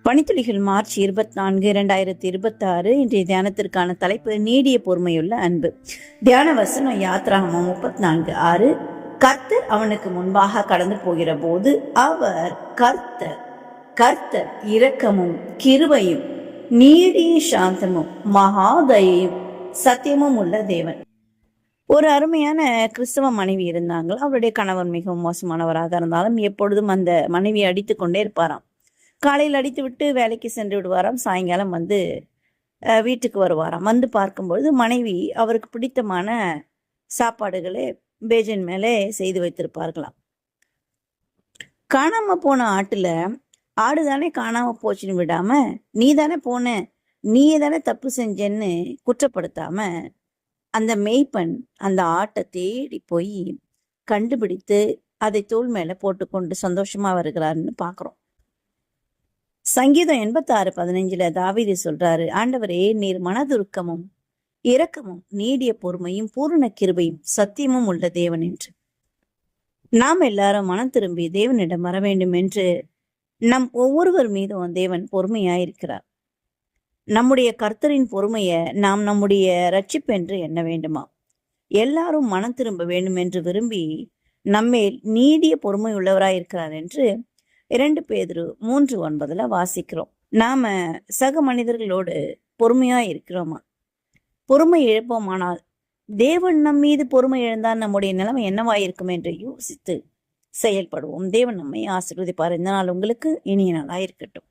பணித்துளிகள் March 24, 2026. இன்றைய தியானத்திற்கான தலைப்பு நீடிய பொறுமையுள்ள அன்பு. தியான வசனம் யாத்ராகமம் 34:6. கர்த்தர் அவனுக்கு முன்பாக கடந்து போகிற போது அவர் கர்த்தர் இரக்கமும் கிருபையும் நீடிய சாந்தமும் மகாதயையும் சத்தியமும் உள்ள தேவன். ஒரு அருமையான கிறிஸ்தவ மனைவி இருந்தாங்க. அவருடைய கணவர் மிகவும் மோசமானவராக இருந்தாலும் எப்பொழுதும் அந்த மனைவியை அடித்து கொண்டே இருப்பாராம். காலையில் அடித்து விட்டு வேலைக்கு சென்று விடுவாராம். சாயங்காலம் வந்து வீட்டுக்கு வருவாராம். வந்து பார்க்கும்பொழுது மனைவி அவருக்கு பிடித்தமான சாப்பாடுகளை பேஜன் மேலே செய்து வைத்திருப்பார்களாம். காணாம போன ஆடு தானே காணாம போச்சுன்னு விடாம, நீ தானே போன, நீயே தானே தப்பு செஞ்சேன்னு குற்றப்படுத்தாம அந்த மேய்ப்பன் அந்த ஆட்டை தேடி போய் கண்டுபிடித்து அதை தோள் மேல போட்டுக்கொண்டு சந்தோஷமா வருகிறாருன்னு பாக்குறோம். சங்கீதம் 86:15 தாவீது சொல்றாரு, ஆண்டவரே, நீர் மனதுருக்கமும் இரக்கமும் நீடிய பொறுமையும் பூரண கிருபையும் சத்தியமும் உள்ள தேவன் என்று. நாம் எல்லாரும் மனம் திரும்பி தேவனிடம் வர வேண்டும் என்று நம் ஒவ்வொருவர் மீதும் தேவன் பொறுமையாயிருக்கிறார். நம்முடைய கர்த்தரின் பொறுமையை நாம் நம்முடைய ரட்சிப்பு என்று எண்ண வேண்டுமா? எல்லாரும் மனம் திரும்ப வேண்டும் என்று விரும்பி நம்மேல் நீடிய பொறுமை உள்ளவராயிருக்கிறார் என்று 2 பேதுரு 3:9 வாசிக்கிறோம். நாம சக மனிதர்களோடு பொறுமையா இருக்கிறோமா? பொறுமை இழப்போமானால் தேவன் நம் மீது பொறுமை இழந்தால் நம்முடைய நிலைமை என்னவாயிருக்கும் என்று யோசித்து செயல்படுவோம். தேவன் நம்மை ஆசீர்வதிப்பார். இந்த நாள் உங்களுக்கு இனிய நாளாயிருக்கட்டும்.